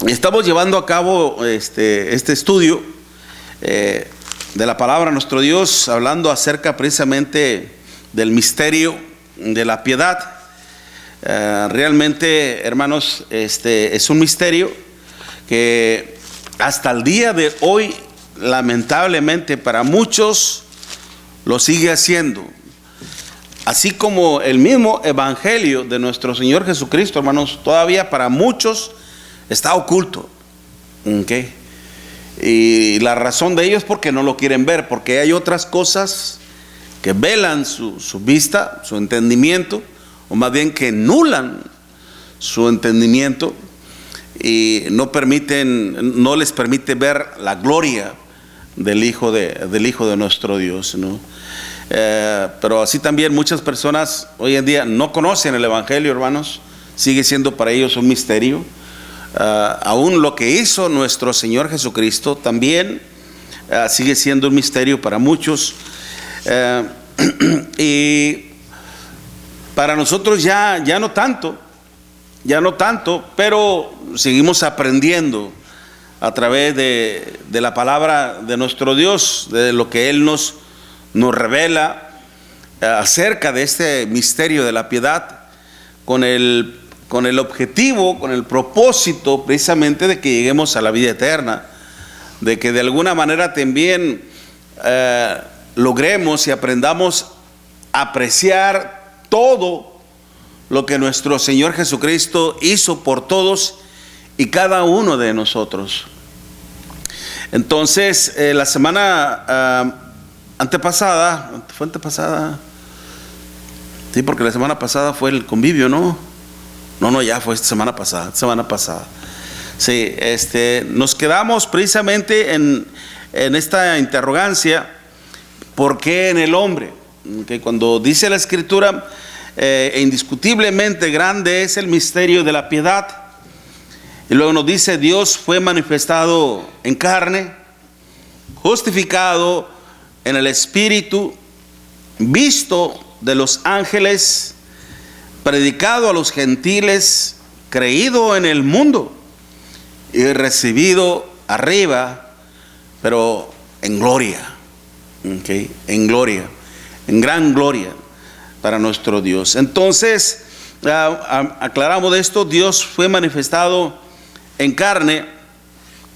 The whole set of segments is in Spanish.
Estamos llevando a cabo este estudio de la palabra de nuestro Dios, hablando acerca precisamente del misterio de la piedad. Realmente, hermanos, es un misterio que hasta el día de hoy, lamentablemente para muchos, lo sigue haciendo. Así como el mismo evangelio de nuestro Señor Jesucristo, hermanos, todavía para muchos está oculto. ¿Okay? Y la razón de ello es porque no lo quieren ver, porque hay otras cosas que velan su vista, su entendimiento, o más bien que nulan su entendimiento y no les permite ver la gloria del Hijo de nuestro Dios, ¿no? Pero así también muchas personas hoy en día no conocen el evangelio, hermanos. Sigue siendo para ellos un misterio. Aún lo que hizo nuestro Señor Jesucristo también sigue siendo un misterio para muchos. Y para nosotros ya no tanto, pero seguimos aprendiendo a través de la palabra de nuestro Dios, de lo que Él nos revela acerca de este misterio de la piedad, con el objetivo, con el propósito precisamente de que lleguemos a la vida eterna, de que de alguna manera también logremos y aprendamos a apreciar todo lo que nuestro Señor Jesucristo hizo por todos y cada uno de nosotros. Entonces, la semana antepasada, sí, porque la semana pasada fue el convivio, ¿no? No, ya fue semana pasada. Sí, nos quedamos precisamente en esta interrogancia: ¿por qué en el hombre? Que cuando dice la Escritura, indiscutiblemente grande es el misterio de la piedad. Y luego nos dice: Dios fue manifestado en carne, justificado en el Espíritu, visto de los ángeles, predicado a los gentiles, creído en el mundo y recibido arriba, pero en gloria. ¿Okay? En gloria, en gran gloria para nuestro Dios. Entonces, aclaramos de esto: Dios fue manifestado en carne,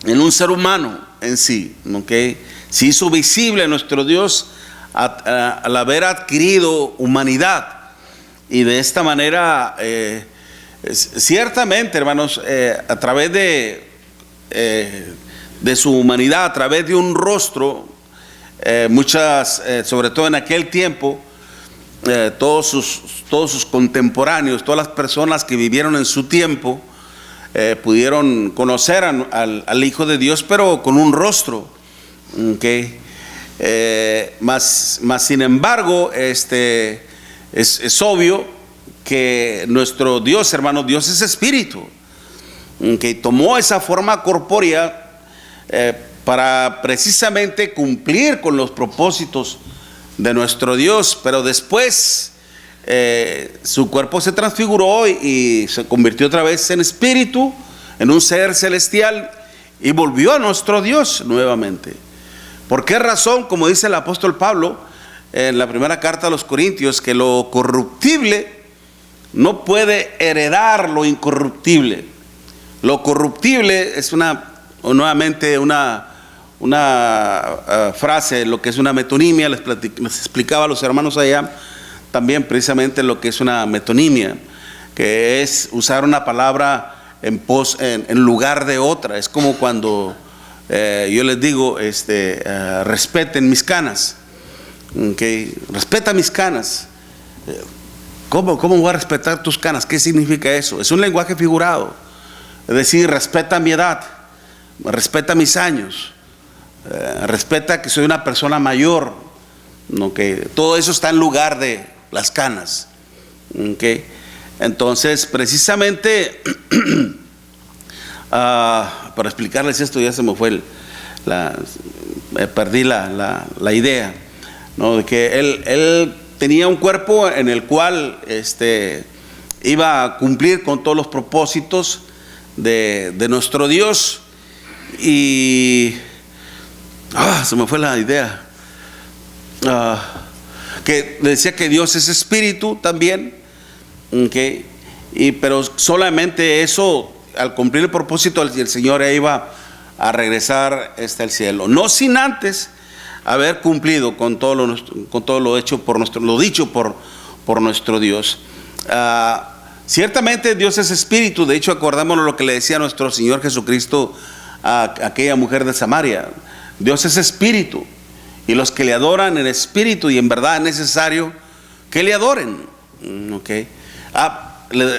en un ser humano en sí. ¿Okay? Se hizo visible nuestro Dios al haber adquirido humanidad. Y de esta manera, ciertamente, hermanos, a través de su humanidad, a través de un rostro, sobre todo en aquel tiempo, todos sus contemporáneos, todas las personas que vivieron en su tiempo, pudieron conocer al Hijo de Dios, pero con un rostro. ¿Okay? Mas sin embargo, es obvio que nuestro Dios, hermano, Dios es espíritu, que tomó esa forma corpórea para precisamente cumplir con los propósitos de nuestro Dios. Pero después su cuerpo se transfiguró y se convirtió otra vez en espíritu, en un ser celestial, y volvió a nuestro Dios nuevamente. ¿Por qué razón? Como dice el apóstol Pablo en la primera carta a los Corintios, que lo corruptible no puede heredar lo incorruptible. Lo corruptible es nuevamente una frase, lo que es una metonimia. Les explicaba a los hermanos allá también precisamente lo que es una metonimia, que es usar una palabra en lugar de otra. Es como cuando yo les digo, respeten mis canas. Okay. Respeta mis canas. ¿Cómo voy a respetar tus canas? ¿Qué significa eso? Es un lenguaje figurado. Es decir, respeta mi edad, respeta mis años, respeta que soy una persona mayor. Okay. Todo eso está en lugar de las canas. Okay. Entonces, precisamente, para explicarles esto, ya se me fue perdí la idea, ¿no? De que él tenía un cuerpo en el cual iba a cumplir con todos los propósitos de nuestro Dios. Y se me fue la idea. Que decía que Dios es espíritu también, okay. Pero solamente eso, al cumplir el propósito, el Señor iba a regresar al cielo, no sin antes haber cumplido con todo lo hecho por lo dicho por nuestro Dios. Ciertamente Dios es espíritu. De hecho, acordémonos lo que le decía nuestro Señor Jesucristo a aquella mujer de Samaria: Dios es espíritu, y los que le adoran en espíritu y en verdad es necesario que le adoren. Okay.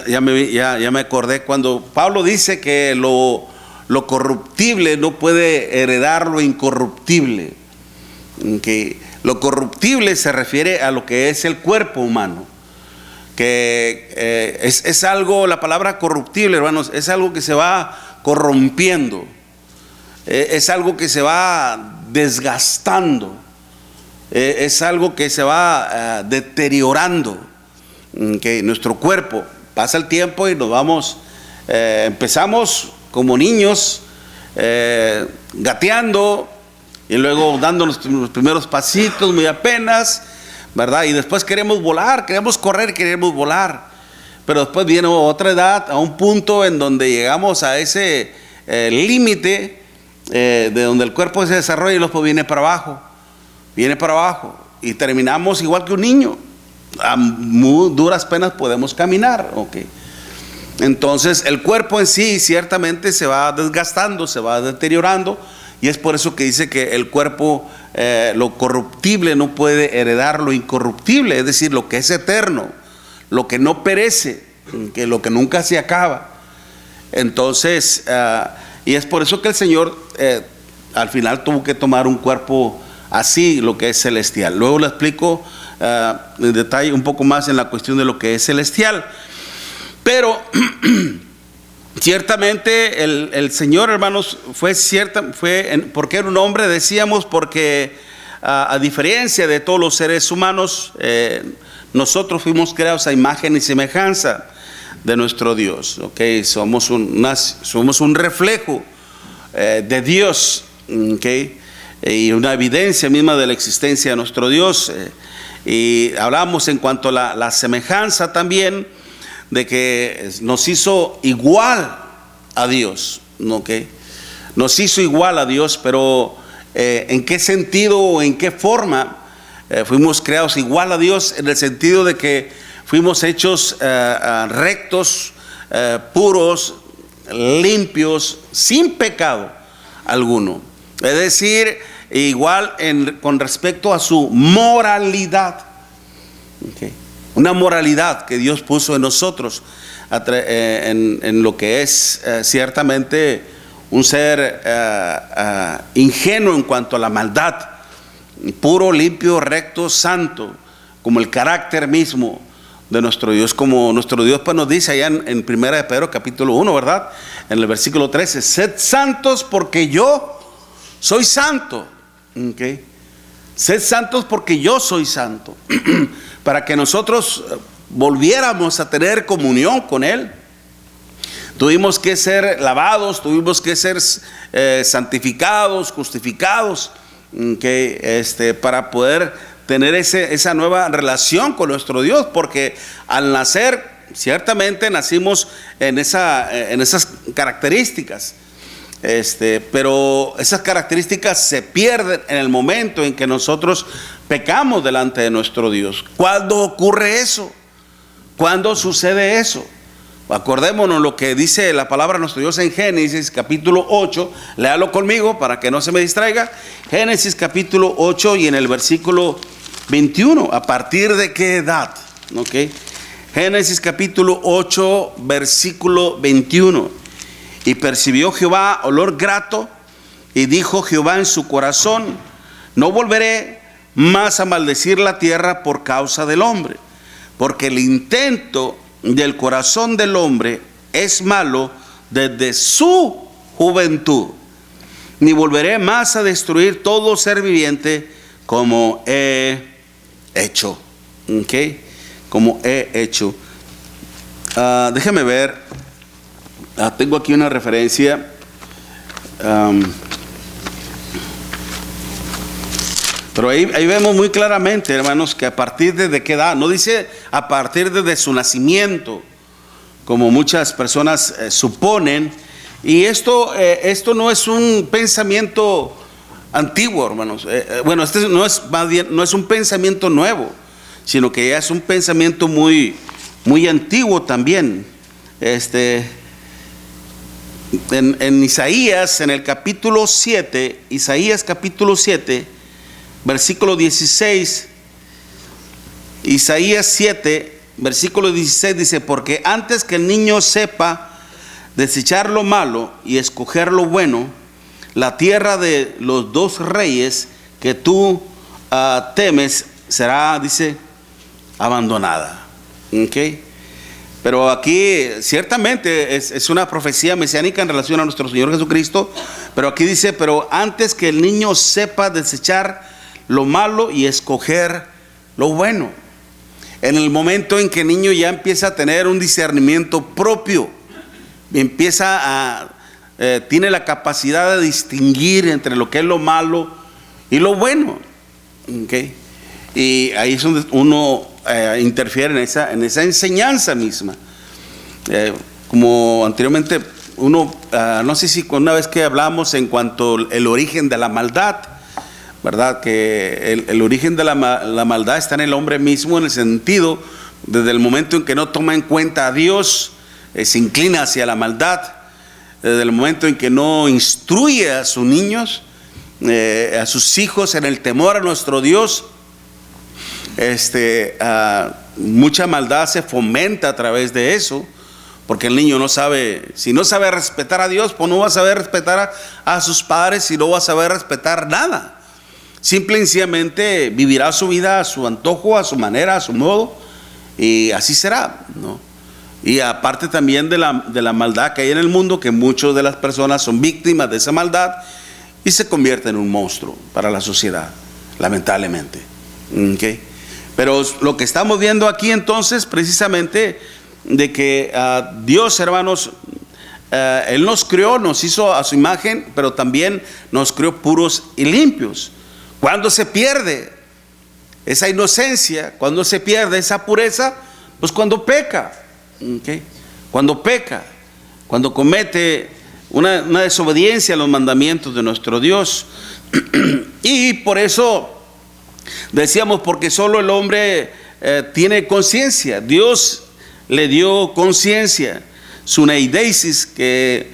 Ya me acordé cuando Pablo dice que lo corruptible no puede heredar lo incorruptible. Okay. Lo corruptible se refiere a lo que es el cuerpo humano, que es algo, la palabra corruptible, hermanos, es algo que se va corrompiendo, es algo que se va desgastando, es algo que se va deteriorando. Okay. Nuestro cuerpo, pasa el tiempo y nos vamos, empezamos como niños, gateando, y luego dando los primeros pasitos muy apenas, ¿verdad? Y después queremos volar, queremos correr, queremos volar. Pero después viene otra edad, a un punto en donde llegamos a ese límite de donde el cuerpo se desarrolla y después viene para abajo. Y terminamos igual que un niño. A muy duras penas podemos caminar. Okay. Entonces el cuerpo en sí ciertamente se va desgastando, se va deteriorando. Y es por eso que dice que el cuerpo, lo corruptible no puede heredar lo incorruptible, es decir, lo que es eterno, lo que no perece, que lo que nunca se acaba. Entonces, y es por eso que el Señor al final tuvo que tomar un cuerpo así, lo que es celestial. Luego le explico en detalle un poco más en la cuestión de lo que es celestial. Pero ciertamente el Señor, hermanos, porque era un hombre, decíamos, porque a diferencia de todos los seres humanos, nosotros fuimos creados a imagen y semejanza de nuestro Dios. Okay. Somos un reflejo de Dios, okay, y una evidencia misma de la existencia de nuestro Dios. Y hablamos en cuanto a la semejanza también, de que nos hizo igual a Dios, ¿okay? Nos hizo igual a Dios, pero ¿en qué sentido o en qué forma fuimos creados igual a Dios? En el sentido de que fuimos hechos rectos, puros, limpios, sin pecado alguno. Es decir, igual con respecto a su moralidad. Okay. Una moralidad que Dios puso en nosotros, en lo que es ciertamente un ser ingenuo en cuanto a la maldad, puro, limpio, recto, santo, como el carácter mismo de nuestro Dios. Como nuestro Dios pues nos dice allá en 1 de Pedro capítulo 1, ¿verdad? En el versículo 13: sed santos porque yo soy santo. Okay. Sed santos porque yo soy santo. Para que nosotros volviéramos a tener comunión con Él, tuvimos que ser lavados, tuvimos que ser santificados, justificados, para poder tener esa nueva relación con nuestro Dios. Porque al nacer, ciertamente nacimos en esas características. Pero esas características se pierden en el momento en que nosotros pecamos delante de nuestro Dios. ¿Cuándo ocurre eso? ¿Cuándo sucede eso? Acordémonos lo que dice la palabra de nuestro Dios en Génesis capítulo 8. Léalo conmigo para que no se me distraiga. Génesis capítulo 8 y en el versículo 21. ¿A partir de qué edad? Okay. Génesis capítulo 8 versículo 21. Y percibió Jehová olor grato, y dijo Jehová en su corazón: no volveré más a maldecir la tierra por causa del hombre, porque el intento del corazón del hombre es malo desde su juventud. Ni volveré más a destruir todo ser viviente como he hecho. ¿Okay? Como he hecho. Déjeme ver. Tengo aquí una referencia. Pero ahí vemos muy claramente, hermanos, que a partir de qué edad, no dice a partir de su nacimiento, como muchas personas suponen. Y esto no es un pensamiento antiguo, hermanos. Bueno, este no es, más bien, no es un pensamiento nuevo, sino que ya es un pensamiento muy, muy antiguo también. En Isaías, en el capítulo 7, Isaías capítulo 7, versículo 16, Isaías 7, versículo 16 dice: porque antes que el niño sepa desechar lo malo y escoger lo bueno, la tierra de los dos reyes que tú temes será, dice, abandonada. ¿Okay? Pero aquí ciertamente es una profecía mesiánica en relación a nuestro Señor Jesucristo. Pero aquí dice: pero antes que el niño sepa desechar lo malo y escoger lo bueno. En el momento en que el niño ya empieza a tener un discernimiento propio, tiene la capacidad de distinguir entre lo que es lo malo y lo bueno. ¿Okay? Y ahí es donde uno interfiere en esa enseñanza misma. Como anteriormente no sé si una vez que hablamos en cuanto al origen de la maldad, ¿verdad? Que el origen de la maldad está en el hombre mismo, en el sentido, desde el momento en que no toma en cuenta a Dios, se inclina hacia la maldad. Desde el momento en que no instruye a sus niños, a sus hijos en el temor a nuestro Dios, mucha maldad se fomenta a través de eso, porque el niño no sabe, si no sabe respetar a Dios, pues no va a saber respetar a sus padres y no va a saber respetar nada. Simple y sencillamente vivirá su vida a su antojo, a su manera, a su modo, y así será, ¿no? Y aparte también de la maldad que hay en el mundo, que muchas de las personas son víctimas de esa maldad y se convierten en un monstruo para la sociedad, lamentablemente. ¿Okay? Pero lo que estamos viendo aquí entonces, precisamente, de que Dios, hermanos, Él nos creó, nos hizo a su imagen, pero también nos creó puros y limpios. Cuando se pierde esa inocencia, cuando se pierde esa pureza, pues cuando peca. ¿Okay? Cuando peca, cuando comete una desobediencia a los mandamientos de nuestro Dios. Y por eso decíamos, porque solo el hombre tiene conciencia. Dios le dio conciencia, su neideisis, que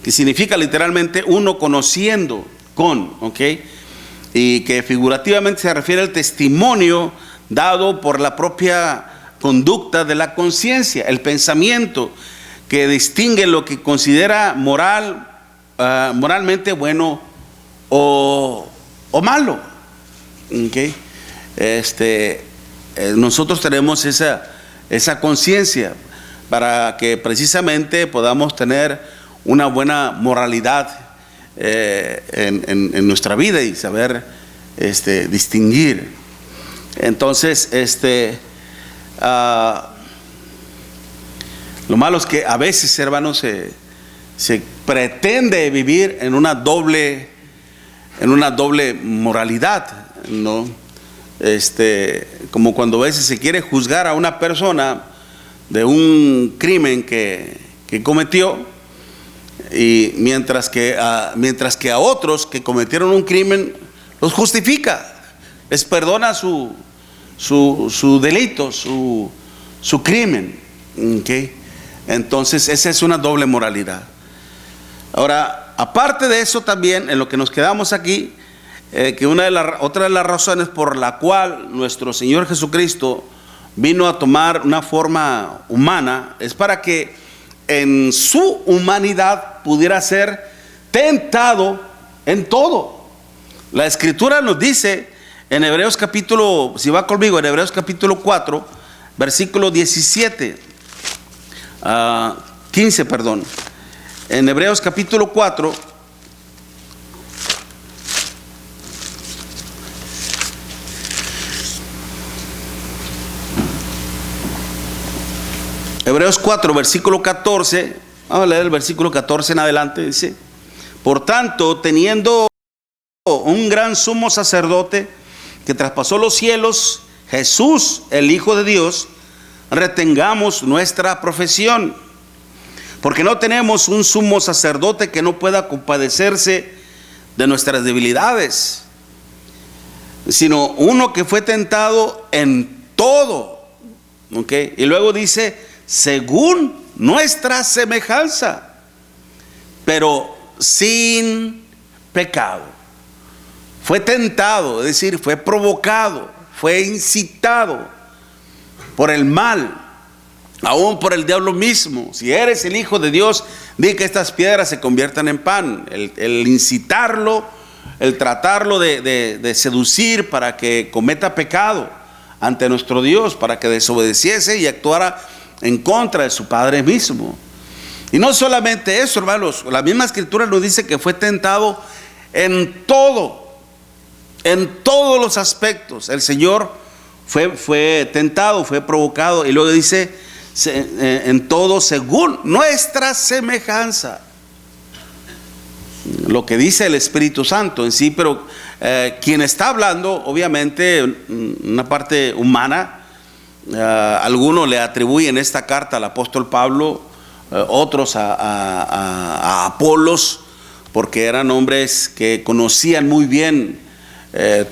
significa literalmente uno conociendo con, ¿ok? Y que figurativamente se refiere al testimonio dado por la propia conducta de la conciencia, el pensamiento que distingue lo que considera moralmente bueno o malo. ¿Okay? Nosotros tenemos esa conciencia para que precisamente podamos tener una buena moralidad en nuestra vida y saber distinguir. Entonces, lo malo es que a veces, hermanos, se pretende vivir en una doble moralidad, ¿no? Como cuando a veces se quiere juzgar a una persona de un crimen que cometió, y mientras que a otros que cometieron un crimen los justifica, les perdona su delito, su crimen. ¿Okay? Entonces esa es una doble moralidad. Ahora, aparte de eso también, en lo que nos quedamos aquí, que otra de las razones por la cual nuestro Señor Jesucristo vino a tomar una forma humana es para que en su humanidad pudiera ser tentado en todo. La Escritura nos dice en Hebreos capítulo, si va conmigo, en Hebreos capítulo 4, versículo 15, perdón. En Hebreos capítulo 4, Hebreos 4, versículo 14, Vamos a leer el versículo 14 en adelante. Dice: por tanto, teniendo un gran sumo sacerdote que traspasó los cielos, Jesús, el Hijo de Dios, retengamos nuestra profesión. Porque no tenemos un sumo sacerdote que no pueda compadecerse de nuestras debilidades, sino uno que fue tentado en todo. ¿Okay? Y luego dice, según nuestra semejanza, pero sin pecado. Fue tentado, es decir, fue provocado, fue incitado por el mal, aún por el diablo mismo. Si eres el Hijo de Dios, di que estas piedras se conviertan en pan. El incitarlo, el tratarlo de seducir para que cometa pecado ante nuestro Dios, para que desobedeciese y actuara en contra de su Padre mismo. Y no solamente eso, hermanos, la misma Escritura nos dice que fue tentado en todo, en todos los aspectos. El Señor fue tentado, fue provocado, y luego dice, en todo según nuestra semejanza. Lo que dice el Espíritu Santo en sí, pero quien está hablando, obviamente, una parte humana. Algunos le atribuyen esta carta al apóstol Pablo, otros a Apolos, porque eran hombres que conocían muy bien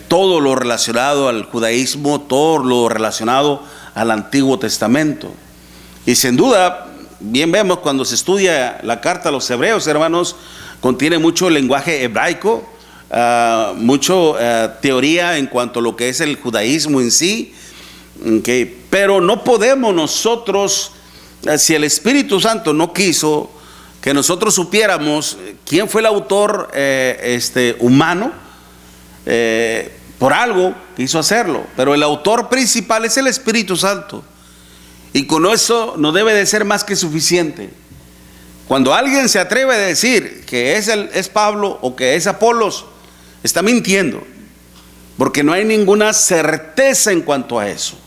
todo lo relacionado al judaísmo, todo lo relacionado al Antiguo Testamento. Y sin duda, bien vemos cuando se estudia la carta a los hebreos, hermanos, contiene mucho lenguaje hebraico, mucho teoría en cuanto a lo que es el judaísmo en sí. Okay. Pero no podemos nosotros, si el Espíritu Santo no quiso que nosotros supiéramos quién fue el autor humano, por algo quiso hacerlo, pero el autor principal es el Espíritu Santo, y con eso no debe de ser más que suficiente. Cuando alguien se atreve a decir que es Pablo o que es Apolos, está mintiendo, porque no hay ninguna certeza en cuanto a eso.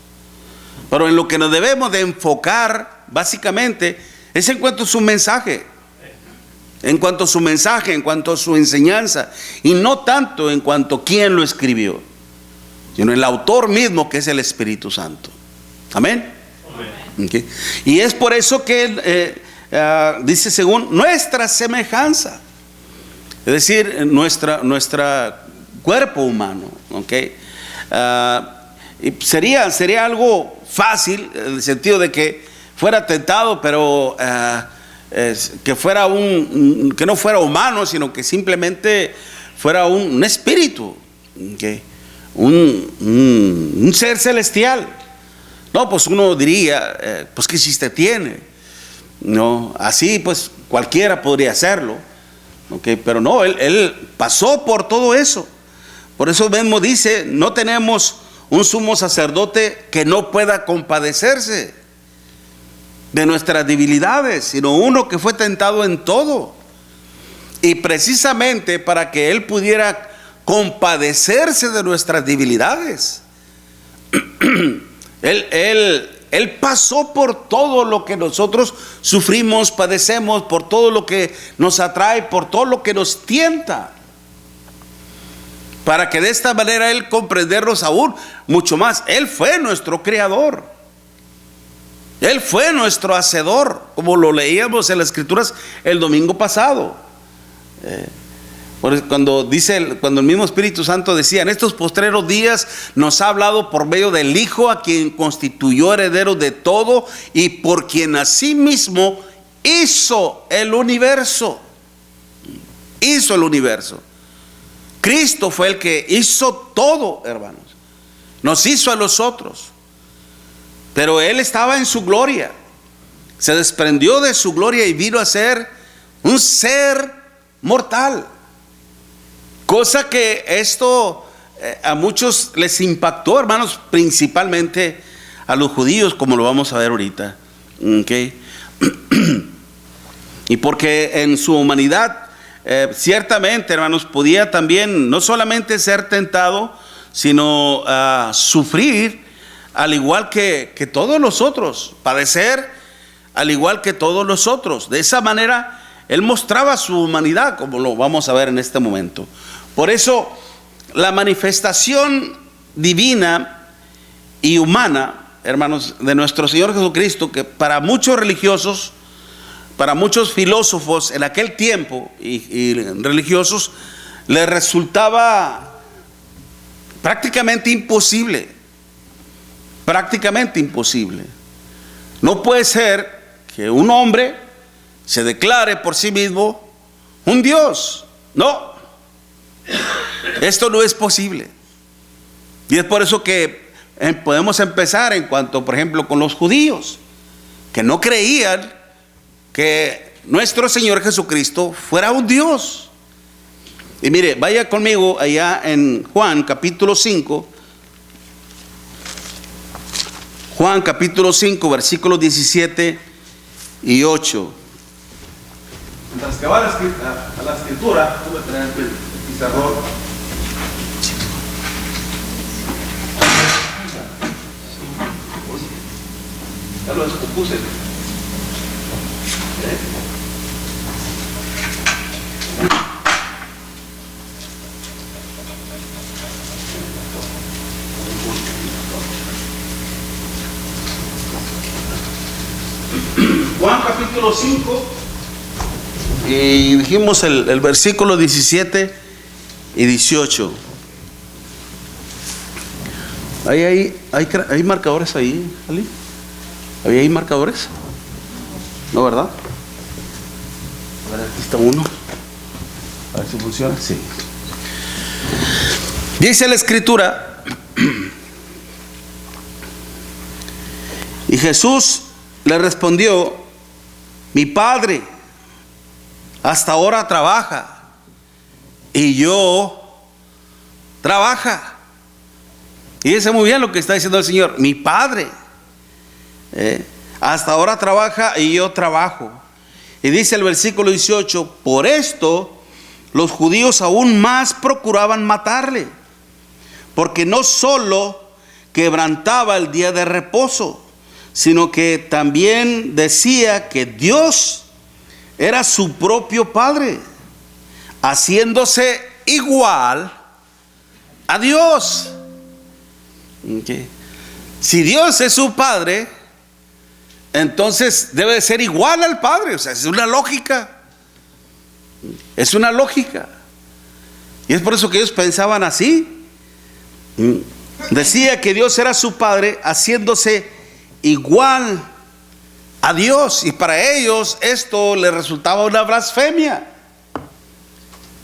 Pero en lo que nos debemos de enfocar básicamente es en cuanto a su mensaje, en cuanto a su mensaje, en cuanto a su enseñanza, y no tanto en cuanto a quién lo escribió, sino el autor mismo, que es el Espíritu Santo. Amén. Okay. Y es por eso que dice según nuestra semejanza, es decir, nuestra cuerpo humano. Okay. Y sería algo fácil, en el sentido de que fuera tentado, pero que no fuera humano, sino que simplemente fuera un espíritu, ¿okay? un ser celestial. No, pues uno diría, pues qué chiste tiene, no, así pues cualquiera podría hacerlo, ¿okay? Pero no, él pasó por todo eso. Por eso mismo dice, no tenemos un sumo sacerdote que no pueda compadecerse de nuestras debilidades, sino uno que fue tentado en todo. Y precisamente para que Él pudiera compadecerse de nuestras debilidades, Él pasó por todo lo que nosotros sufrimos, padecemos, por todo lo que nos atrae, por todo lo que nos tienta, para que de esta manera Él comprendernos aún mucho más. Él fue nuestro creador, Él fue nuestro hacedor, como lo leíamos en las Escrituras el domingo pasado. Cuando el mismo Espíritu Santo decía, en estos postreros días nos ha hablado por medio del Hijo, a quien constituyó heredero de todo y por quien asimismo hizo el universo. Hizo el universo. Cristo fue el que hizo todo, hermanos. Nos hizo a nosotros. Pero Él estaba en su gloria. Se desprendió de su gloria y vino a ser un ser mortal. Cosa que esto a muchos les impactó, hermanos, principalmente a los judíos, como lo vamos a ver ahorita. ¿Okay? Y porque en su humanidad, ciertamente, hermanos, podía también no solamente ser tentado, sino sufrir, al igual que todos nosotros, padecer al igual que todos los otros. De esa manera, Él mostraba su humanidad, como lo vamos a ver en este momento. Por eso, la manifestación divina y humana, hermanos, de nuestro Señor Jesucristo, que para muchos religiosos, para muchos filósofos en aquel tiempo y religiosos, les resultaba prácticamente imposible. Prácticamente imposible. No puede ser que un hombre se declare por sí mismo un Dios. No. Esto no es posible. Y es por eso que podemos empezar en cuanto, por ejemplo, con los judíos, que no creían que nuestro Señor Jesucristo fuera un Dios. Y mire, vaya conmigo allá en Juan capítulo 5. Juan capítulo 5, versículos 17 y 8. Mientras que va a la escritura, tú me traes el pizarrón. Ya lo puse. Juan capítulo 5, y dijimos el versículo 17 y 18. ¿Hay marcadores ahí, Ali? ¿Hay marcadores? ¿No, verdad? A ver, aquí está uno. A ver si funciona. Sí. Dice la escritura: y Jesús le respondió: mi Padre hasta ahora trabaja y yo trabaja. Y dice muy bien lo que está diciendo el Señor: mi Padre hasta ahora trabaja y yo trabajo. Y dice el versículo 18: por esto los judíos aún más procuraban matarle, porque no solo quebrantaba el día de reposo, sino que también decía que Dios era su propio Padre, haciéndose igual a Dios. Okay. Si Dios es su Padre, entonces debe de ser igual al Padre. O sea, es una lógica. Es una lógica. Y es por eso que ellos pensaban así. Decía que Dios era su Padre, haciéndose igual a Dios. Y para ellos esto les resultaba una blasfemia.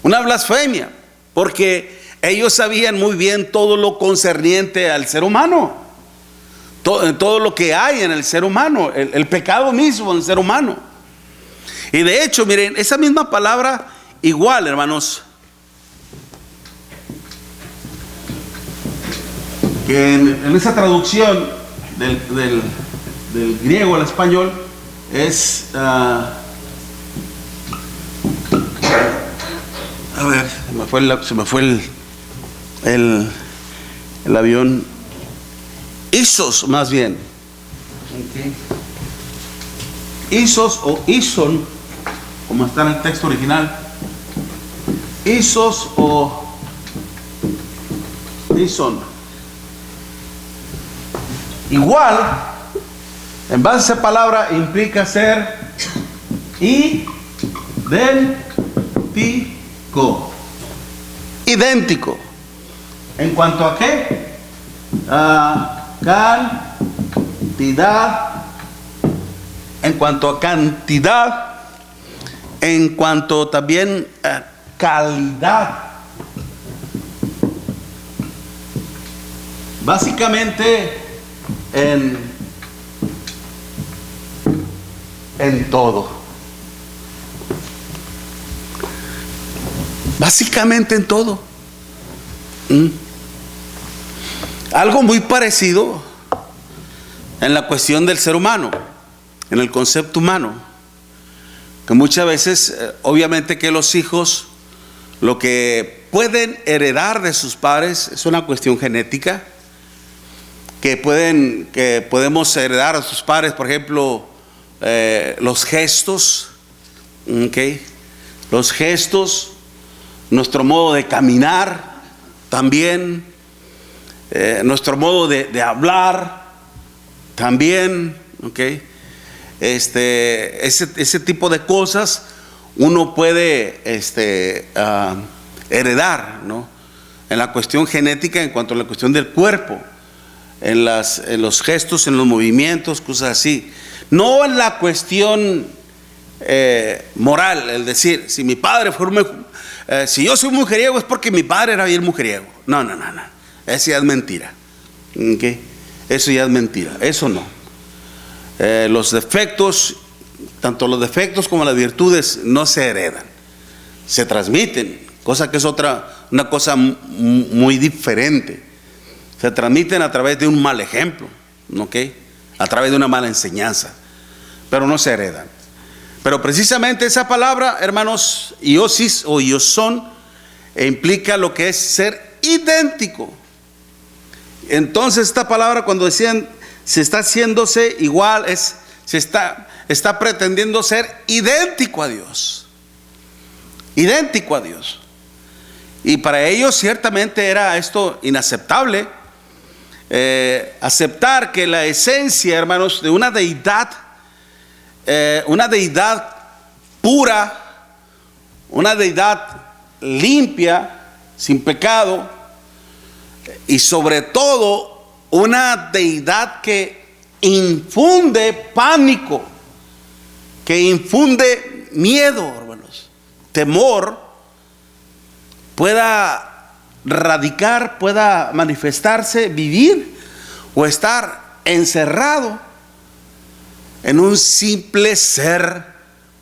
Una blasfemia. Porque ellos sabían muy bien todo lo concerniente al ser humano. Todo lo que hay en el ser humano, el pecado mismo en el ser humano. Y de hecho, miren, esa misma palabra igual, hermanos, que en esa traducción del griego al español es a ver, se me fue el avión. Isos, más bien. Okay. Isos o ison, como está en el texto original. Isos o ison. Igual, en base a esa palabra, implica ser idéntico. Idéntico. ¿En cuanto a qué? Cantidad, en cuanto a cantidad, en cuanto también a calidad. Básicamente en todo. Básicamente en todo. Algo muy parecido en la cuestión del ser humano, en el concepto humano, que muchas veces, obviamente que los hijos, lo que pueden heredar de sus padres es una cuestión genética, que podemos heredar a sus padres, por ejemplo, los gestos, ¿okay? Los gestos, nuestro modo de caminar también, nuestro modo de hablar también, ¿okay? Ese tipo de cosas uno puede heredar, ¿no? En la cuestión genética, en cuanto a la cuestión del cuerpo, en los gestos, en los movimientos, cosas así. No en la cuestión moral, el decir, si mi padre fue si yo soy mujeriego es porque mi padre era bien mujeriego. No. Eso ya es mentira. ¿Okay? Eso ya es mentira. Eso no. Los defectos, tanto los defectos como las virtudes, no se heredan, se transmiten, cosa que es una cosa muy diferente. Se transmiten a través de un mal ejemplo, ¿okay? A través de una mala enseñanza, pero no se heredan. Pero precisamente esa palabra, hermanos, iosis o iosón, implica lo que es ser idéntico. Entonces esta palabra, cuando decían se está haciéndose igual, se está pretendiendo ser idéntico a Dios. Idéntico a Dios. Y para ellos ciertamente era esto inaceptable. Aceptar que la esencia, hermanos, de una deidad pura, una deidad limpia, sin pecado, y sobre todo una deidad que infunde pánico, que infunde miedo, hermanos, temor, pueda radicar, pueda manifestarse, vivir o estar encerrado en un simple ser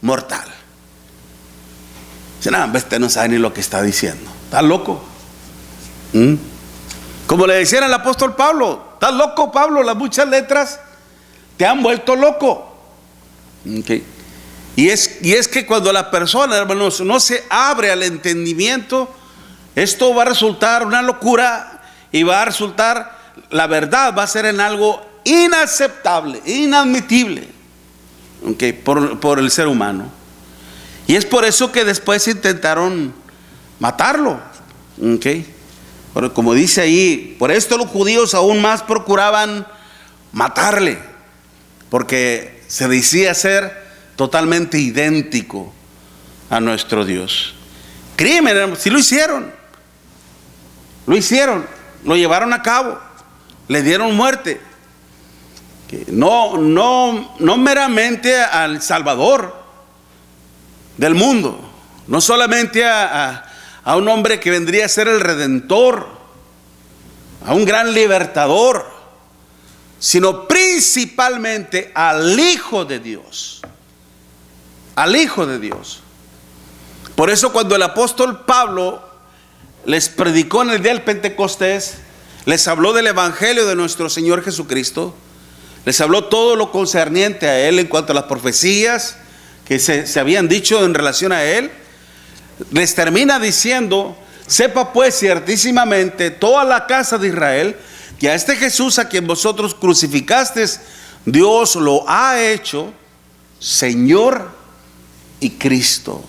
mortal. Dice, no, este no sabe ni lo que está diciendo, está loco. Como le decían al apóstol Pablo, estás loco, Pablo, las muchas letras te han vuelto loco. Okay. Y es que cuando la persona, hermanos, no se abre al entendimiento, esto va a resultar una locura y va a resultar, la verdad va a ser en algo inaceptable, inadmitible, okay, por el ser humano. Y es por eso que después intentaron matarlo. Okay. Pero como dice ahí, por esto los judíos aún más procuraban matarle, porque se decía ser totalmente idéntico a nuestro Dios. Crimen, sí lo hicieron, lo llevaron a cabo, le dieron muerte. No meramente al Salvador del mundo, no solamente a un hombre que vendría a ser el Redentor, a un gran libertador, sino principalmente al Hijo de Dios, al Hijo de Dios. Por eso cuando el apóstol Pablo les predicó en el día del Pentecostés, les habló del Evangelio de nuestro Señor Jesucristo, les habló todo lo concerniente a Él en cuanto a las profecías que se habían dicho en relación a Él, les termina diciendo, sepa pues ciertísimamente toda la casa de Israel, que a este Jesús a quien vosotros crucificasteis, Dios lo ha hecho Señor y Cristo.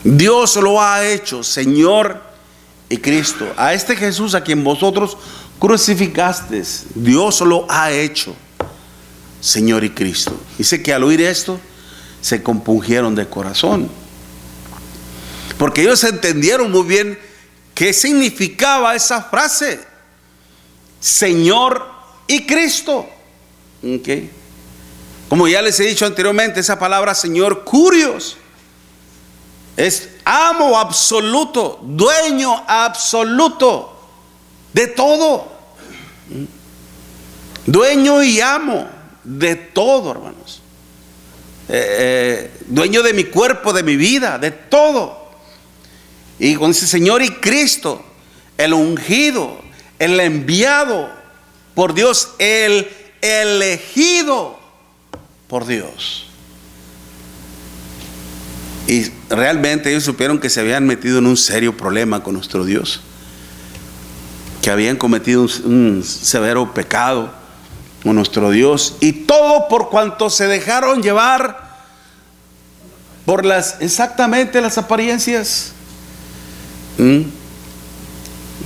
Dios lo ha hecho Señor y Cristo. A este Jesús a quien vosotros crucificasteis, Dios lo ha hecho Señor y Cristo. Dice que al oír esto se compungieron de corazón, porque ellos entendieron muy bien qué significaba esa frase, Señor y Cristo. Okay. Como ya les he dicho anteriormente, esa palabra Señor, Kurios, es amo absoluto, dueño absoluto de todo. Dueño y amo de todo, hermanos. Dueño de mi cuerpo, de mi vida, de todo. Y con ese Señor y Cristo, el ungido, el enviado por Dios, el elegido por Dios. Y realmente ellos supieron que se habían metido en un serio problema con nuestro Dios, que habían cometido un severo pecado con nuestro Dios, y todo por cuanto se dejaron llevar por exactamente las apariencias.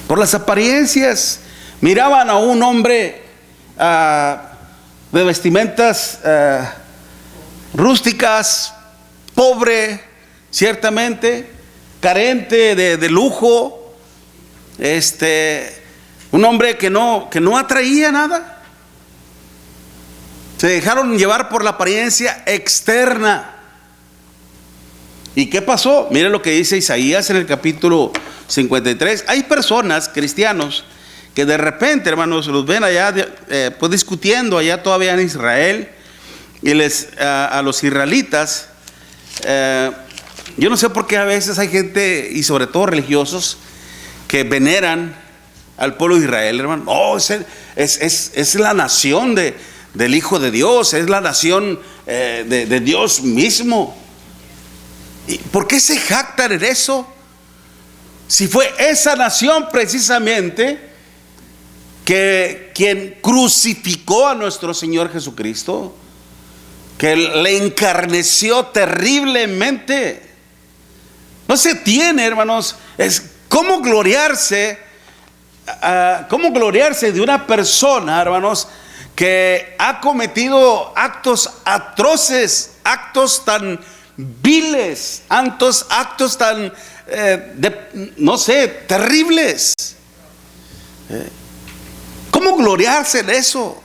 Por las apariencias. Miraban a un hombre de vestimentas rústicas, pobre, ciertamente, carente de lujo, un hombre que no atraía nada. Se dejaron llevar por la apariencia externa. ¿Y qué pasó? Mire lo que dice Isaías en el capítulo 53. Hay personas, cristianos, que de repente, hermanos, los ven allá pues discutiendo allá todavía en Israel, y a los israelitas, yo no sé por qué a veces hay gente, y sobre todo religiosos, que veneran al pueblo de Israel, hermano. Oh, es la nación del Hijo de Dios, es la nación de Dios mismo. ¿Y por qué se jactan en eso? Si fue esa nación precisamente quien crucificó a nuestro Señor Jesucristo, que le encarneció terriblemente. No se tiene, hermanos, es cómo gloriarse de una persona, hermanos, que ha cometido actos atroces, actos tan viles, actos tan terribles. ¿Cómo gloriarse en eso?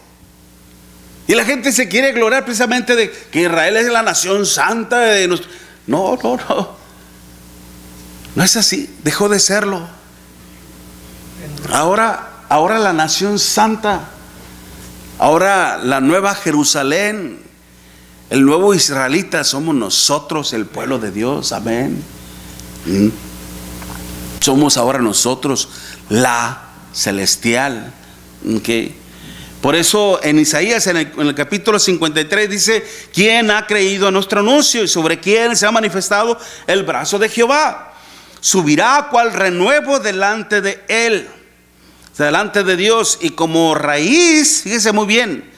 Y la gente se quiere gloriar precisamente de que Israel es la nación santa de nuestro... No es así, dejó de serlo. Ahora la nación santa, ahora la nueva Jerusalén, el nuevo israelita somos nosotros, el pueblo de Dios. Amén. Somos ahora nosotros la celestial. Okay. Por eso en Isaías, en el capítulo 53 dice: ¿quién ha creído a nuestro anuncio? Y sobre quién se ha manifestado el brazo de Jehová. Subirá cual renuevo delante de él, delante de Dios, y como raíz, fíjese muy bien,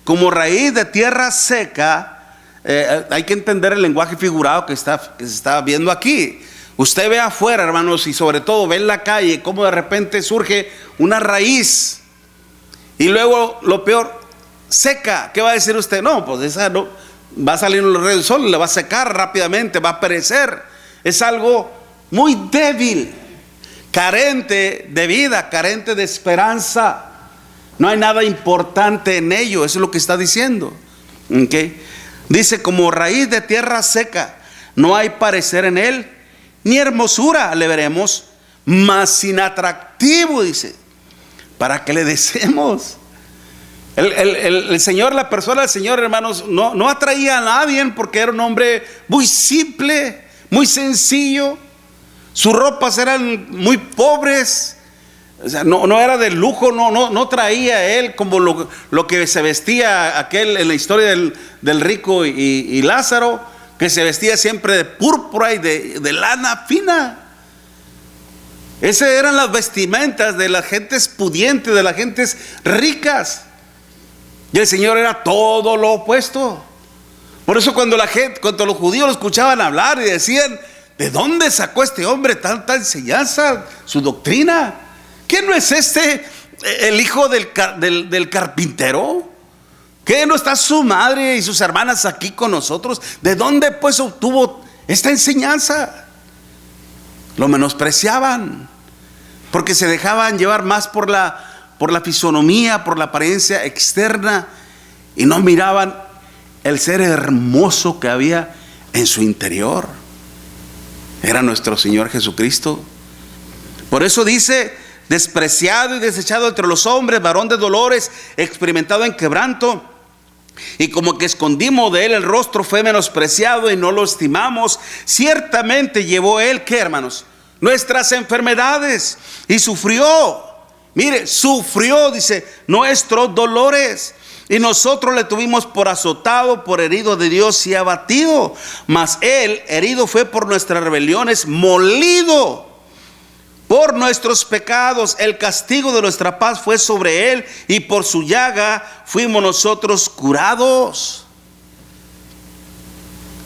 como raíz de tierra seca. Hay que entender el lenguaje figurado que se está viendo aquí. Usted ve afuera, hermanos, y sobre todo ve en la calle cómo de repente surge una raíz, y luego lo peor, seca. ¿Qué va a decir usted? No, pues esa no va a salir en los rayos del sol, le va a secar rápidamente, va a perecer. Es algo muy débil, carente de vida, carente de esperanza. No hay nada importante en ello. Eso es lo que está diciendo. ¿Okay? Dice: como raíz de tierra seca, no hay parecer en él, ni hermosura le veremos, mas sin atractivo, dice, para que le deseemos. El Señor, la persona del Señor, hermanos, no atraía a nadie, porque era un hombre muy simple, muy sencillo. Sus ropas eran muy pobres. O sea, no era de lujo, no traía él como lo que se vestía aquel en la historia del rico y Lázaro, que se vestía siempre de púrpura y de lana fina. Esas eran las vestimentas de las gentes pudientes, de las gentes ricas. Y el Señor era todo lo opuesto. Por eso cuando los judíos lo escuchaban hablar y decían: ¿de dónde sacó este hombre tanta enseñanza, su doctrina? ¿Qué no es el hijo del carpintero? ¿Qué no está su madre y sus hermanas aquí con nosotros? ¿De dónde pues obtuvo esta enseñanza? Lo menospreciaban, porque se dejaban llevar más por la fisonomía, por la apariencia externa, y no miraban el ser hermoso que había en su interior. Era nuestro Señor Jesucristo. Por eso dice: despreciado y desechado entre los hombres, varón de dolores, experimentado en quebranto, y como que escondimos de él el rostro, fue menospreciado y no lo estimamos. Ciertamente llevó él, ¿qué, hermanos? Nuestras enfermedades, y sufrió. Mire, sufrió, dice, nuestros dolores, y nosotros le tuvimos por azotado, por herido de Dios y abatido. Mas él herido fue por nuestras rebeliones, molido por nuestros pecados el castigo de nuestra paz fue sobre él, y por su llaga fuimos nosotros curados.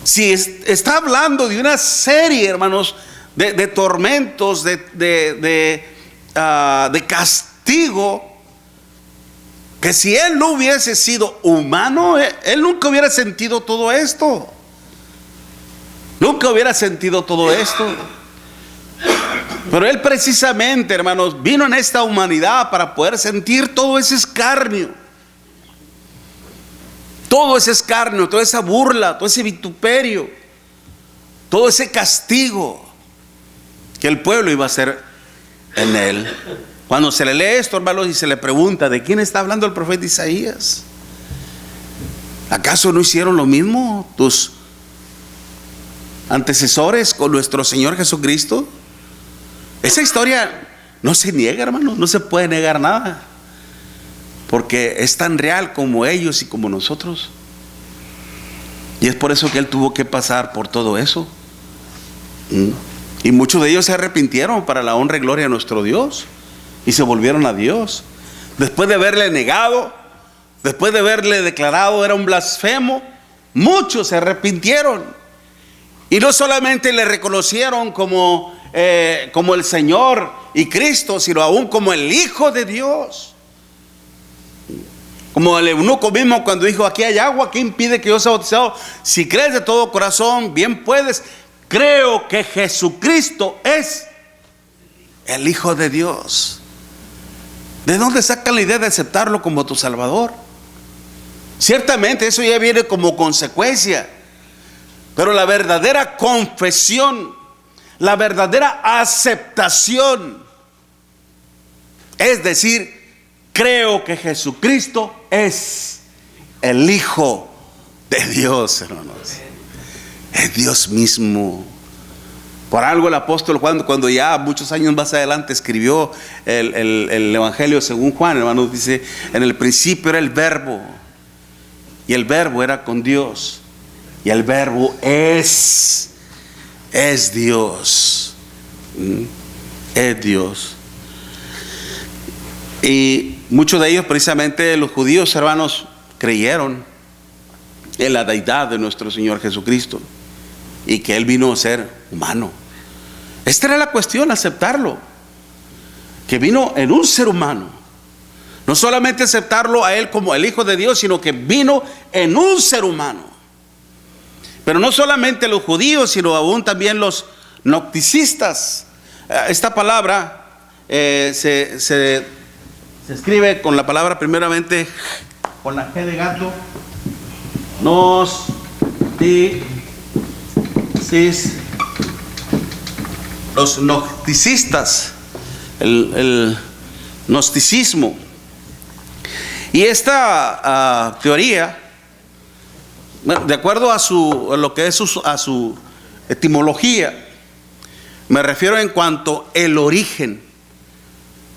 Si está hablando de una serie, hermanos, de tormentos, de castigo, que si él no hubiese sido humano, él nunca hubiera sentido todo esto. Nunca hubiera sentido todo esto. Pero él precisamente, hermanos, vino en esta humanidad para poder sentir todo ese escarnio. Todo ese escarnio, toda esa burla, todo ese vituperio, todo ese castigo que el pueblo iba a hacer en él. Cuando se le lee esto, hermanos, y se le pregunta, ¿de quién está hablando el profeta Isaías? ¿Acaso no hicieron lo mismo tus antecesores con nuestro Señor Jesucristo? Esa historia no se niega, hermano, no se puede negar nada, porque es tan real como ellos y como nosotros. Y es por eso que él tuvo que pasar por todo eso. Y muchos de ellos se arrepintieron para la honra y gloria de nuestro Dios, y se volvieron a Dios. Después de haberle negado, después de haberle declarado era un blasfemo, muchos se arrepintieron. Y no solamente le reconocieron como el Señor y Cristo, sino aún como el Hijo de Dios. Como el eunuco mismo cuando dijo, aquí hay agua, ¿qué impide que yo sea bautizado? Si crees de todo corazón, bien puedes. Creo que Jesucristo es el Hijo de Dios. ¿De dónde sacan la idea de aceptarlo como tu Salvador? Ciertamente eso ya viene como consecuencia, pero la verdadera confesión, la verdadera aceptación, es decir, creo que Jesucristo es el Hijo de Dios, hermanos. Es Dios mismo. Por algo el apóstol Juan, cuando ya muchos años más adelante escribió el Evangelio según Juan, hermanos, dice, en el principio era el Verbo, y el Verbo era con Dios, y el Verbo es Dios. Es Dios. Y muchos de ellos, precisamente los judíos, hermanos, creyeron en la deidad de nuestro Señor Jesucristo, y que Él vino a ser humano. Esta era la cuestión, aceptarlo, que vino en un ser humano. No solamente aceptarlo a Él como el Hijo de Dios, sino que vino en un ser humano. Pero no solamente los judíos, sino aún también los gnosticistas. Esta palabra se escribe con la palabra primeramente con la G de gato, los gnosticistas, el gnosticismo. Y esta teoría, de acuerdo a lo que es a su etimología, me refiero en cuanto el origen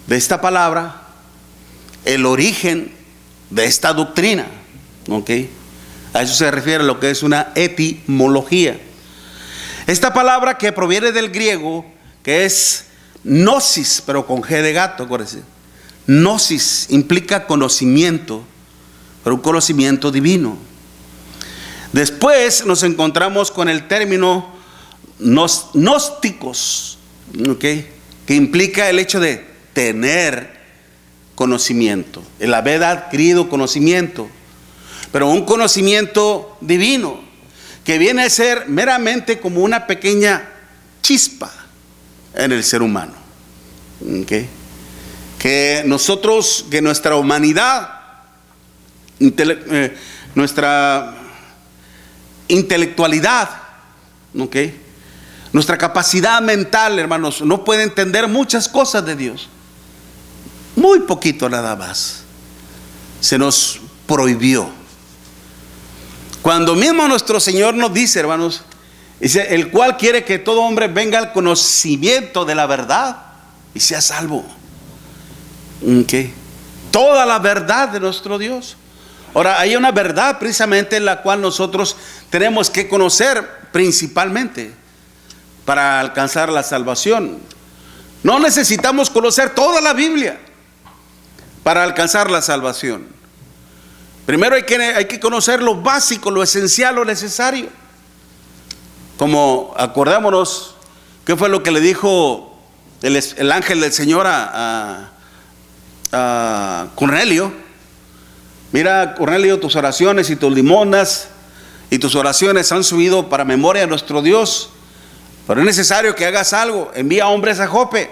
de esta palabra, el origen de esta doctrina, ¿ok? A eso se refiere lo que es una etimología. Esta palabra que proviene del griego, que es gnosis, pero con G de gato, acuérdense. Gnosis implica conocimiento, pero un conocimiento divino. Después nos encontramos con el término gnósticos, ¿okay? Que implica el hecho de tener conocimiento, el haber adquirido conocimiento, pero un conocimiento divino, que viene a ser meramente como una pequeña chispa en el ser humano. ¿Okay? Que nosotros, que nuestra humanidad, nuestra intelectualidad, ¿okay? Nuestra capacidad mental, hermanos, no puede entender muchas cosas de Dios. Muy poquito nada más. Se nos prohibió. Cuando mismo nuestro Señor nos dice, hermanos, dice, el cual quiere que todo hombre venga al conocimiento de la verdad y sea salvo. ¿Okay? Toda la verdad de nuestro Dios. Ahora, hay una verdad precisamente en la cual nosotros tenemos que conocer principalmente para alcanzar la salvación. No necesitamos conocer toda la Biblia para alcanzar la salvación. Primero hay que conocer lo básico, lo esencial, lo necesario. Como acordémonos, ¿qué fue lo que le dijo el ángel del Señor a Cornelio? Mira, Cornelio, tus oraciones y tus limonas y tus oraciones han subido para memoria de nuestro Dios, pero es necesario que hagas algo. Envía hombres a Jope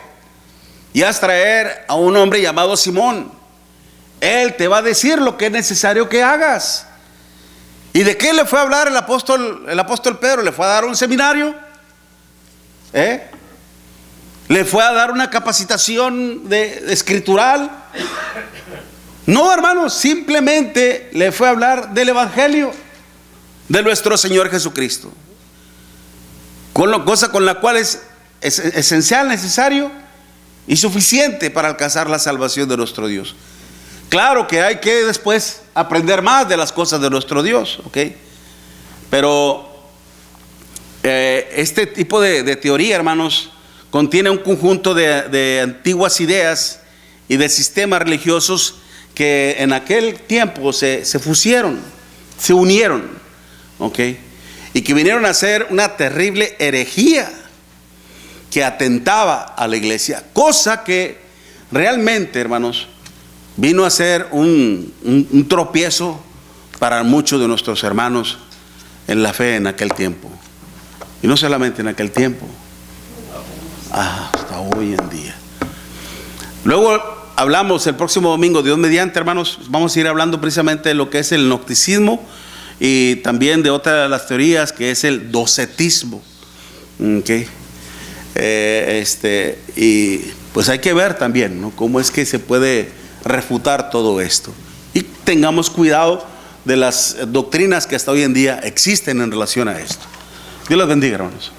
y haz traer a un hombre llamado Simón. Él te va a decir lo que es necesario que hagas. ¿Y de qué le fue a hablar el apóstol Pedro? ¿Le fue a dar un seminario? ¿Le fue a dar una capacitación de escritural? No, hermanos, simplemente le fue a hablar del evangelio de nuestro Señor Jesucristo, cosa con la cual es esencial, necesario y suficiente para alcanzar la salvación de nuestro Dios. Claro que hay que después aprender más de las cosas de nuestro Dios, ¿ok? Pero este tipo de teoría, hermanos, contiene un conjunto de antiguas ideas y de sistemas religiosos que en aquel tiempo se pusieron, se unieron, ¿ok? Y que vinieron a ser una terrible herejía que atentaba a la iglesia, cosa que realmente, hermanos, vino a ser un tropiezo para muchos de nuestros hermanos en la fe en aquel tiempo. Y no solamente en aquel tiempo, hasta hoy en día. Luego hablamos el próximo domingo, Dios mediante, hermanos, vamos a ir hablando precisamente de lo que es el gnosticismo y también de otra de las teorías que es el docetismo. ¿Okay? Y pues hay que ver también, ¿no?, cómo es que se puede refutar todo esto. Y tengamos cuidado de las doctrinas que hasta hoy en día existen en relación a esto. Dios los bendiga, hermanos.